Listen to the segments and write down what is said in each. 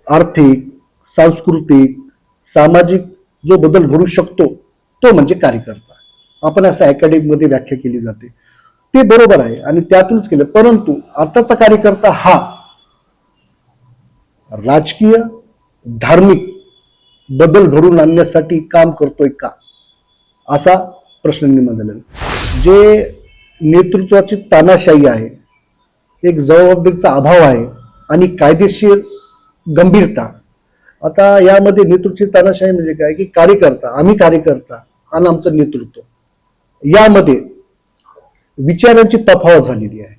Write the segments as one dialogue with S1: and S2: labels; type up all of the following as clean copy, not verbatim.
S1: आर्थिक, सांस्कृतिक, सामाजिक जो बदल घडू शकतो तो म्हणजे कार्यकर्ता. आपण असं अकॅडमीमध्ये व्याख्या केली जाते, ते बरोबर आहे आणि त्यातूनच केलं. परंतु आताचा कार्यकर्ता हा राजकीय, धार्मिक बदल घडून आणण्यासाठी काम करतोय का, असा प्रश्न निर्माण झालेला. जे नेतृत्वाची तानाशाही आहे, एक जबाबदारीचा अभाव आहे आणि कायदेशीर गंभीरता. आता यामध्ये नेतृत्वाची तानाशाही म्हणजे काय की कार्यकर्ता, आम्ही कार्यकर्ता आणि आमचं नेतृत्व यामध्ये विचारांची तफावत झालेली आहे.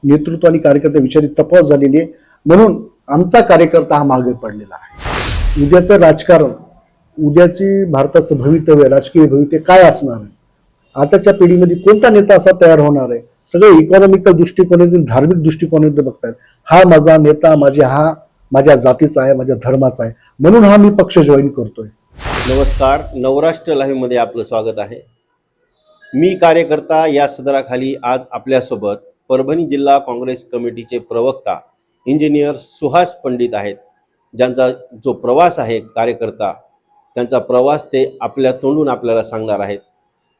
S1: नेतृत्व आणि कार्यकर्ता विचारांची तफावत झालेली आहे, म्हणून आमचा कार्यकर्ता हा मागे पडलेला आहे. उद्याचं राजकारण, उद्याची भारताचं भवितव्य, राजकीय भवितव्य काय असणार आहे, आताच्या पिढीमध्ये कोणता नेता असा तयार होणार आहे, सगळे इकॉनॉमिकल दृष्टिकोनातून, धार्मिक दृष्टिकोनातून बघतायत. हा माझा नेता, हा माझ्या जातीचा आहे, माझ्या धर्माचा आहे, म्हणून हा मी पक्ष जॉईन करतोय.
S2: नमस्कार, नवराष्ट्र लाईव्ह मध्ये आपलं स्वागत आहे. मी कार्यकर्ता या सदराखाली आज आपल्यासोबत परभणी जिल्हा काँग्रेस कमिटीचे प्रवक्ता इंजिनियर सुहास पंडित आहेत, ज्यांचा जो प्रवास आहे कार्यकर्ता, त्यांचा प्रवास ते आपल्या तोंडून आपल्याला सांगणार आहेत.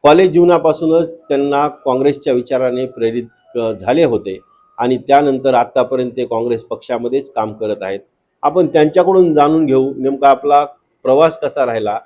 S2: कॉलेज जीवनापासूनच त्यांना काँग्रेसच्या विचाराने प्रेरित झाले होते आणि त्यानंतर आत्तापर्यंत ते काँग्रेस पक्षामध्येच काम करत आहेत. आपण त्यांच्याकडून जाणून घेऊ नेमका आपला प्रवास कसा राहिला.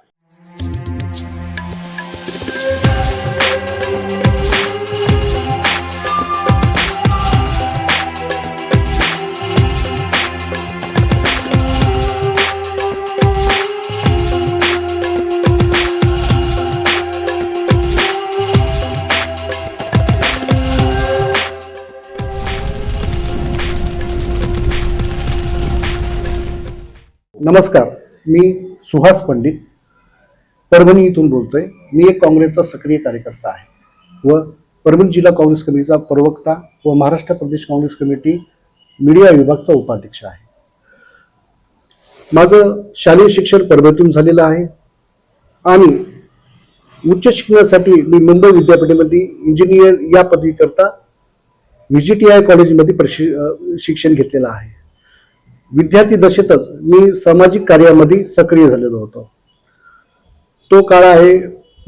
S1: नमस्कार, मी सुहास पंडित परभणी इथून बोलतोय. मी एक काँग्रेसचा सक्रिय कार्यकर्ता आहे व परभणी जिल्हा काँग्रेस कमिटीचा प्रवक्ता व महाराष्ट्र प्रदेश काँग्रेस कमिटी मीडिया विभागचा उपाध्यक्ष आहे. माझं शालेय शिक्षण परभणीतून झालेलं आहे आणि उच्च शिक्षणासाठी मी मुंबई विद्यापीठामध्ये इंजिनियर या पदवीकरता VGTI कॉलेजमध्ये शिक्षण घेतलेलं आहे. विद्यार्थी दशेतच मी सामाजिक कार्यामध्ये सक्रिय झालेलो होतो. तो काळ आहे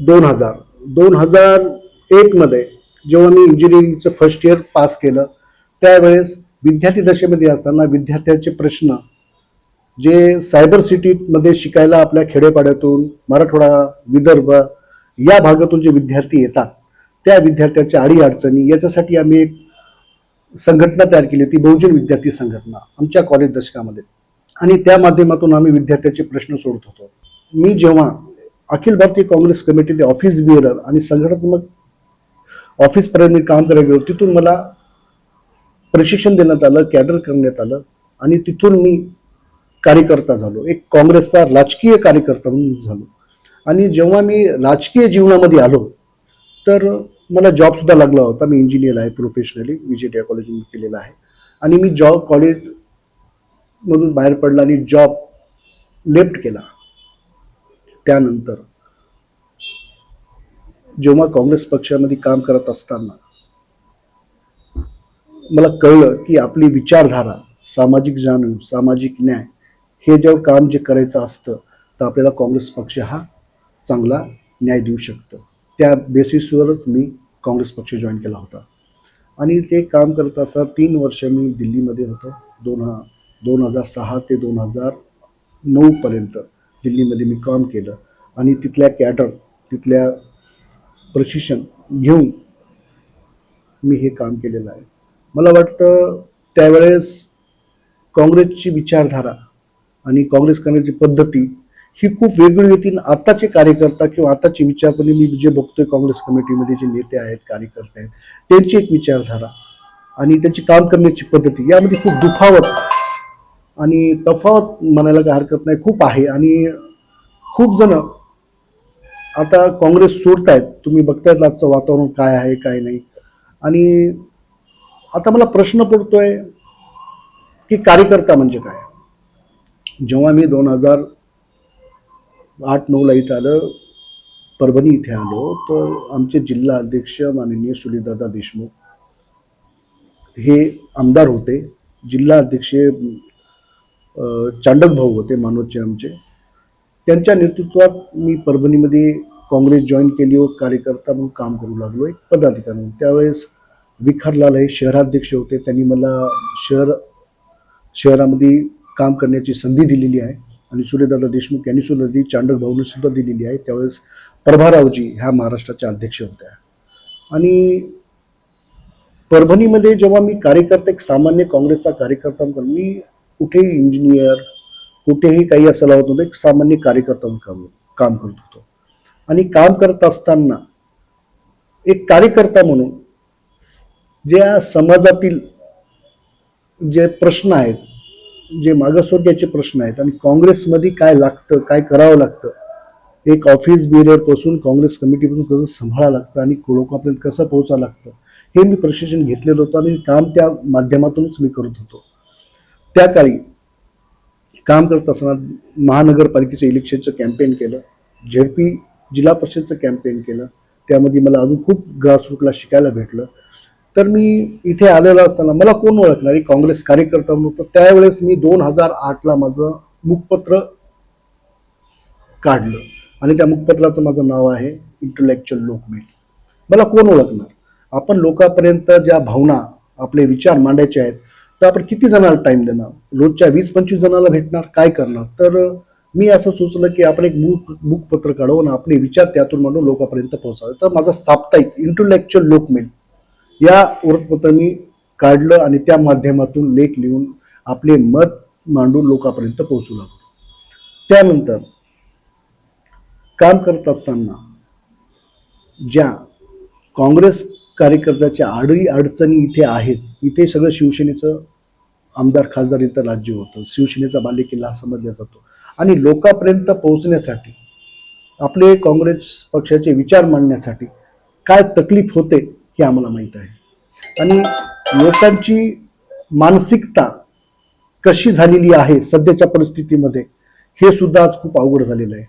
S1: 2001 मध्ये, जेव्हा मी इंजिनिअरिंगचं फर्स्ट इयर पास केलं. त्यावेळेस विद्यार्थी दशेमध्ये असताना विद्यार्थ्यांचे प्रश्न, जे सायबर सिटीमध्ये शिकायला आपल्या खेडेपाड्यातून, मराठवाडा, विदर्भ या भागातून जे विद्यार्थी येतात, त्या विद्यार्थ्यांच्या अडीअडचणी याच्यासाठी आम्ही एक संघटना तयार केली होती, बहुजन विद्यार्थी संघटना, आमच्या कॉलेज दशकामध्ये. आणि त्या माध्यमातून आम्ही विद्यार्थ्यांचे प्रश्न सोडत होतो. मी जेव्हा अखिल भारतीय काँग्रेस कमिटीचे ऑफिस बिअरर आणि संघटनात्मक ऑफिसपर्यंत मी काम करायला गेलो. तिथून मला प्रशिक्षण देण्यात आलं, कॅडर करण्यात आलं आणि तिथून मी कार्यकर्ता झालो, एक काँग्रेसचा राजकीय कार्यकर्ता म्हणून झालो. आणि जेव्हा मी राजकीय जीवनामध्ये आलो तर मला जॉब सुद्धा लागला होता. मी इंजिनियर आहे प्रोफेशनली, VGTI कॉलेजमध्ये केलेला आहे. आणि मी जॉब कॉलेजमधून बाहेर पडला आणि जॉब लेफ्ट केला. त्यानंतर जेव्हा काँग्रेस पक्षामध्ये काम करत असताना मला कळलं की आपली विचारधारा, सामाजिक जाणीव, सामाजिक न्याय हे जेव्हा काम जे करायचं असतं तर आपल्याला काँग्रेस पक्ष हा चांगला न्याय देऊ शकतं. त्या बेसिसवरच मी काँग्रेस पक्ष जॉईन केला होता आणि ते काम करत असताना 3 वर्ष मी दिल्लीमध्ये होतो. 2006 ते 2009 पर्यंत दिल्लीमध्ये मी काम केलं आणि तिथल्या कॅडर, तिथल्या प्रशिक्षण घेऊन मी हे काम केलेलं आहे. मला वाटतं त्यावेळेस काँग्रेसची विचारधारा आणि काँग्रेस करण्याची पद्धती ही खूप वेगळी होती. आताचे कार्यकर्ता किंवा आताची विचारपणे मी जे बघतोय काँग्रेस कमिटीमध्ये जे नेते आहेत, कार्यकर्ते आहेत, त्यांची एक विचारधारा आणि त्यांची काम करण्याची पद्धती यामध्ये खूप दुखावत आणि तफावत म्हणायला काही हरकत नाही, खूप आहे. आणि खूप जण आता काँग्रेस सोडतायत. तुम्ही बघतायत आजचं वातावरण काय आहे, काय नाही. आणि आता मला प्रश्न पडतोय की कार्यकर्ता म्हणजे काय. जेव्हा मी 2008-09 इथं आलं, परभणी इथे आलो, तर आमचे जिल्हा अध्यक्ष माननीय सुनीलदादा देशमुख हे आमदार होते. जिल्हा अध्यक्ष चांडक भाऊ होते मानोदचे आमचे, त्यांच्या नेतृत्वात मी परभणीमध्ये काँग्रेस जॉईन केली व कार्यकर्ता म्हणून काम करू लागलो, एक पदाधिकारी म्हणून. त्यावेळेस विखारलाल हे शहराध्यक्ष होते, त्यांनी मला शहरामध्ये काम करण्याची संधी दिलेली आहे आणि सूर्यदादा देशमुख यांनी सुद्धा दिली, चांडक भाऊने सुद्धा दिलेली आहे. त्यावेळेस प्रभारावजी ह्या महाराष्ट्राच्या अध्यक्ष होत्या. आणि परभणीमध्ये जेव्हा मी कार्यकर्ता, एक सामान्य काँग्रेसचा कार्यकर्ता म्हणून, मी कुठेही इंजिनियर कुठेही काही असं लावत नव्हतं, एक सामान्य कार्यकर्ता म्हणून काम करत होतो. आणि काम करत असताना एक कार्यकर्ता म्हणून ज्या समाजातील जे प्रश्न आहेत, जे मागासवर्गीयाचे प्रश्न आहेत आणि काँग्रेसमध्ये काय लागतं, काय करावं लागतं, एक ऑफिस बिअरपासून काँग्रेस कमिटीपासून कसं सांभाळावं लागतं आणि लोकांपर्यंत कसं पोहोचावं लागतं, हे मी प्रशिक्षण घेतलेलं होतं आणि काम त्या माध्यमातूनच मी करत होतो. त्या काळी काम करत असताना महानगरपालिकेचं इलेक्शनचं कॅम्पेन केलं, झेडपी जिल्हा परिषदचं कॅम्पेन केलं. त्यामध्ये मला अजून खूप ग्रासरूटला शिकायला भेटलं. तर मी इथे आलेलो असताना मला कोण ओळखणारी काँग्रेस कार्यकर्ता म्हणून, त्यावेळेस मी 2008ला माझं मुखपत्र काढलं आणि त्या मुखपत्राचं माझं नाव आहे इंटलेक्च्युअल लोकमेट. मला कोण ओळखणार? आपण लोकांपर्यंत ज्या भावना, आपले विचार मांडायचे आहेत, तर आपण किती जणांना टाइम देणार? रोजच्या 20-25 जणांना भेटणार, काय करणार? तर मी असं सुचलं की आपण एक मुखपत्र काढून आपले विचार त्यातून मांडून लोकांपर्यंत पोहोचावे. तर माझा साप्ताहिक इंटलेक्च्युअल लोकमेल या वृत्तपत्र मी काढलं आणि त्या माध्यमातून लेख लिहून आपले मत मांडून लोकांपर्यंत पोहोचू लागलो. त्यानंतर काम करत असताना ज्या काँग्रेस कार्यकर्त्याच्या अडचणी इथे आहेत, इथे सगळं शिवसेनेचं आमदार खासदार इथं राज्य होतं, शिवसेनेचा बालेकिल्ला समजला जातो. आणि लोकांपर्यंत पोहोचण्यासाठी, आपले काँग्रेस पक्षाचे विचार मांडण्यासाठी काय तकलीफ होते हे आम्हाला माहीत आहे. आणि लोकांची मानसिकता कशी झालेली आहे सध्याच्या परिस्थितीमध्ये, हे सुद्धा आज खूप अवघड झालेलं आहे.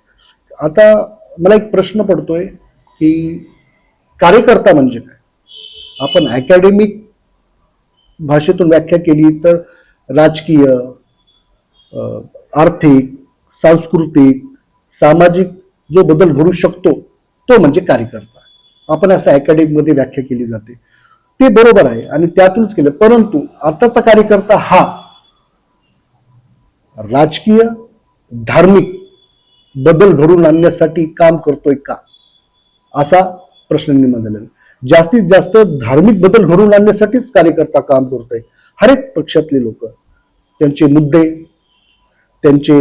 S1: आता मला एक प्रश्न पडतोय की कार्यकर्ता म्हणजे काय? आपण अकॅडमिक भाषेतून व्याख्या केली तर राजकीय, आर्थिक, सांस्कृतिक, सामाजिक जो बदल घडू शकतो तो म्हणजे कार्यकर्ता. आपण असं अकॅडमिकमध्ये व्याख्या केली जाते, ते बरोबर आहे आणि त्यातूनच केलं. परंतु आताचा कार्यकर्ता हा राजकीय, धार्मिक बदल घडवून आणण्यासाठी काम करतोय का, असा प्रश्न निर्माण झालेला. जास्तीत जास्त धार्मिक बदल घडवून आणण्यासाठीच कार्यकर्ता काम करतोय. हर एक पक्षातले लोक, त्यांचे मुद्दे, त्यांचे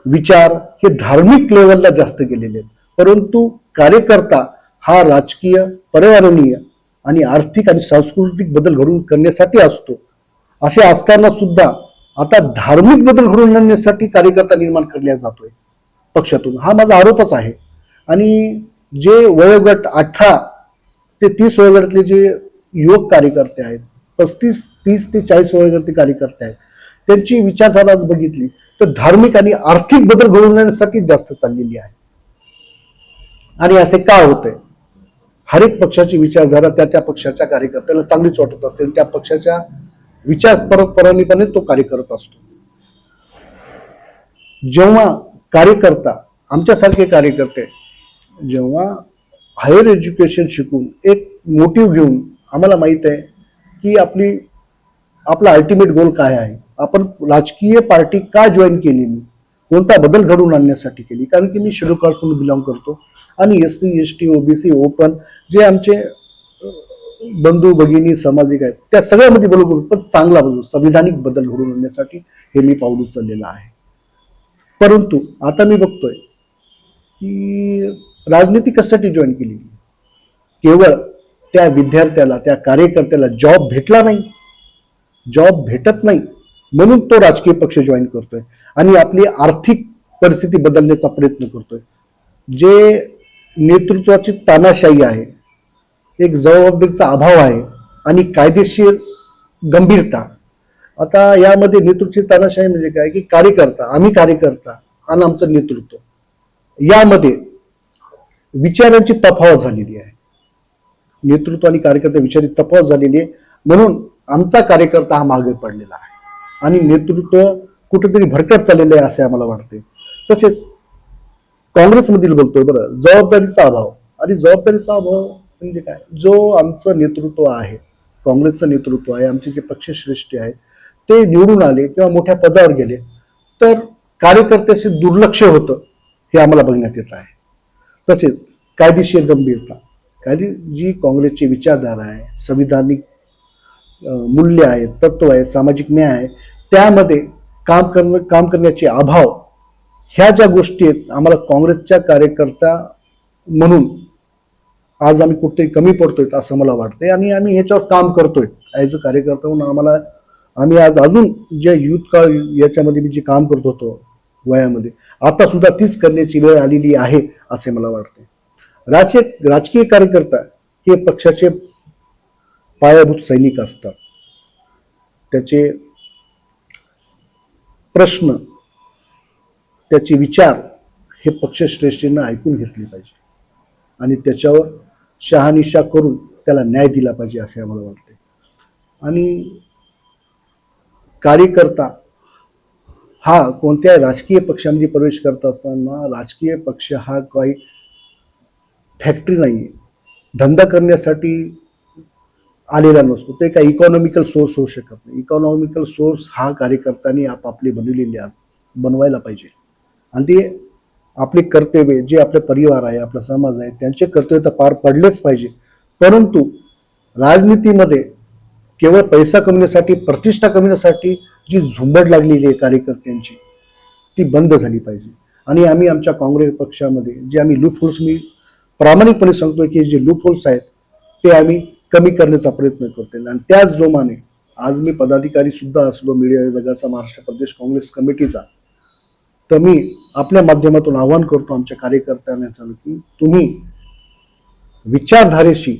S1: विचार हे धार्मिक लेवलला जास्त गेलेले आहेत. परंतु कार्यकर्ता हा राजकीय, पर्यावरणीय आणि आर्थिक आणि सांस्कृतिक बदल घडवून करण्यासाठी असतो. असे असताना सुद्धा आता धार्मिक बदल घडवून आणण्यासाठी कार्यकर्ता निर्माण करण्यात जातोय पक्षातून, हा माझा आरोपच आहे. आणि जे वयोगट 18 ते 30 वयोगटातले जे युवक कार्यकर्ते आहेत, 30 ते 40 वयोगटातले कार्यकर्ते आहेत, त्यांची विचारधारा आज बघितली तर धार्मिक आणि आर्थिक बदल घडवून आणण्यासाठी जास्त चाललेली आहे. आणि असे का होतंय? हर एक पक्षाची विचारधारा त्या पक्षाच्या कार्यकर्त्याला चांगलीच वाटत असते, त्या पक्षाच्या विचार परंपरांपणे तो कार्य करत असतो. जेव्हा कार्यकर्ता, आमच्यासारखे कार्यकर्ते जेव्हा हायर एज्युकेशन शिकून एक मोटिव्ह घेऊन, आम्हाला माहित आहे की आपला अल्टिमेट गोल काय आहे, आपण राजकीय पार्टी का जॉईन केली, मी कोणता बदल घडवून आणण्यासाठी केली. कारण की मी शेड्यूल कास्टमधून बिलॉंग करतो आणि SC ST OBC ओपन जे आमचे बंधू भगिनी सामाजिक आहेत, त्या सगळ्यामध्ये बरोबर, पण चांगला बदल, संविधानिक बदल घडवून आणण्यासाठी हे मी पाऊल उचललेलं आहे. परंतु आता मी बघतोय की राजनीती कशासाठी जॉईन केली? केवळ त्या विद्यार्थ्याला, त्या कार्यकर्त्याला जॉब भेटला नाही, जॉब भेटत नाही म्हणून तो राजकीय पक्ष जॉईन करतोय आणि आपली आर्थिक परिस्थिती बदलण्याचा प्रयत्न करतोय. जे नेतृत्वाची तानाशाही आहे, एक जबाबदारीचा अभाव आहे आणि कायदेशीर गंभीरता. आता यामध्ये नेतृत्वाची तानाशाही म्हणजे काय की आम्ही कार्यकर्ता आणि आमचं नेतृत्व, यामध्ये विचारांची तफावत झालेली आहे. नेतृत्व आणि कार्यकर्ता विचारांची तफावत झालेली आहे, म्हणून आमचा कार्यकर्ता हा मागे पडलेला आहे आणि नेतृत्व कुठेतरी भरकट चाललेलं आहे असे आम्हाला वाटते. तसेच काँग्रेसमधील बोलतोय बरं, जबाबदारीचा अभाव. आणि जबाबदारीचा अभाव म्हणजे काय, जो आमचं नेतृत्व आहे, काँग्रेसचं नेतृत्व आहे, आमचे जे पक्षश्रेष्ठी आहेत ते निवडून आले किंवा मोठ्या पदावर गेले तर कार्यकर्त्याचे दुर्लक्ष होतं हे आम्हाला बघण्यात येत आहे. तसेच कायदेशीर गंभीरता, जी काँग्रेसची विचारधारा आहे, संविधानिक मूल्य आहेत, तत्व आहेत, सामाजिक न्याय आहे, त्यामध्ये काम करण्याचे अभाव, ह्या ज्या गोष्टी आहेत, आम्हाला काँग्रेसच्या कार्यकर्ता म्हणून आज आम्ही कुठेतरी कमी पडतोय असं मला वाटतंय. आणि आम्ही ह्याच्यावर काम करतोय ॲज अ कार्यकर्ता म्हणून. आम्ही आज अजून जे युथ काळ याच्यामध्ये मी जे काम करत होतो वयामध्ये, आता सुद्धा तीच करण्याची वेळ आलेली आहे असे मला वाटते. राजकीय कार्यकर्ता हे पक्षाचे पायाभूत सैनिक असतात. त्याचे प्रश्न, त्याचे विचार हे पक्षश्रेष्ठींना ऐकून घेतले पाहिजे आणि त्याच्यावर शहानिशा करून त्याला न्याय दिला पाहिजे असे आम्हाला वाटते. आणि कार्यकर्ता हा कोणत्या राजकीय पक्षामध्ये प्रवेश करत असताना, राजकीय पक्ष हा काही फॅक्टरी नाही आहे, धंदा करण्यासाठी आलेला नसतो. ते काही इकॉनॉमिकल सोर्स होऊ शकत नाही. इकॉनॉमिकल सोर्स हा कार्यकर्त्यांनी आपापले बनवायला पाहिजे. आणि ते आपले कर्तव्य, जे आपले परिवार आहे, आपला समाज आहे, त्यांचे कर्तव्य तर पार पडलेच पाहिजे. परंतु राजनीतीमध्ये केवळ पैसा कमवण्यासाठी, प्रतिष्ठा कमवण्यासाठी जी झुंबड लागलेली आहे कार्यकर्त्यांची, ती बंद झाली पाहिजे. आणि आम्ही आमच्या काँग्रेस पक्षामध्ये जे आम्ही लूपहोल्स, मी प्रामाणिकपणे सांगतोय की जे लूपहोल्स आहेत ते आम्ही कमी करण्याचा प्रयत्न करतोय. आणि त्याच जोमाने आज मी पदाधिकारी सुद्धा असलो मीडिया विभागाचा, महाराष्ट्र प्रदेश काँग्रेस कमिटीचा, तर मी आपल्या माध्यमातून आवाहन करतो आमच्या कार्यकर्त्यांना की तुम्ही विचारधारेशी,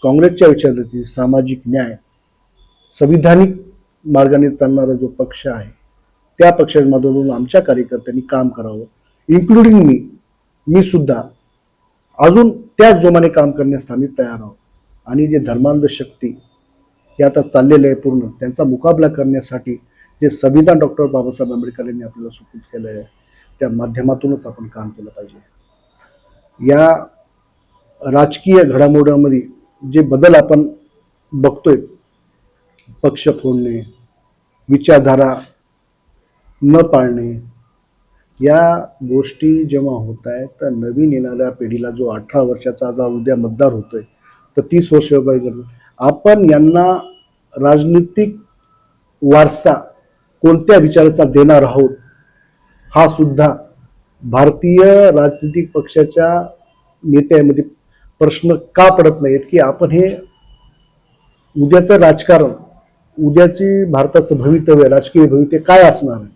S1: काँग्रेसच्या विचारधारेशी, सामाजिक न्याय, संविधानिक मार्गाने चालणारा जो पक्ष आहे त्या पक्षामधून आमच्या कार्यकर्त्यांनी काम करावं. इन्क्लुडिंग मी सुद्धा अजून त्याच जोमाने काम करण्यास आम्ही तयार आहोत. आणि जे धर्मांध शक्ती हे आता चाललेले आहे पूर्ण, त्यांचा मुकाबला करण्यासाठी जे संविधान डॉक्टर बाबासाहेब आंबेडकर यांनी आपल्याला सुपूर्द केलं आहे त्या माध्यमातूनच आपण काम केलं पाहिजे. या राजकीय घडामोडीमध्ये जे बदल आपण बघतोय, पक्ष फोडणे, विचारधारा न पाळणे, या गोष्टी जेव्हा होत आहेत तर नवीन येणाऱ्या पिढीला, जो 18 वर्षाचा आज उद्या मतदार होतोय तर 30 वर्ष आपण यांना राजनीतिक वारसा कोणत्या विचाराचा देणार आहोत हा सुद्धा भारतीय राजनीतिक पक्षाच्या नेत्यामध्ये प्रश्न का पडत नाहीत की आपण हे उद्याचं राजकारण, उद्याची भारताचं भवितव्य, राजकीय भवितव्य काय असणार आहे,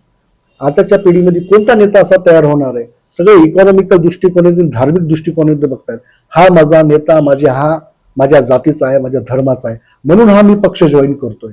S1: आताच्या पिढीमध्ये कोणता नेता असा तयार होणार आहे, सगळे इकॉनॉमिकल दृष्टिकोनातून, धार्मिक दृष्टिकोनातून बघतायत. हा माझा नेता, माझ्या जातीचा आहे, माझ्या धर्माचा आहे, म्हणून हा मी पक्ष जॉईन करतोय.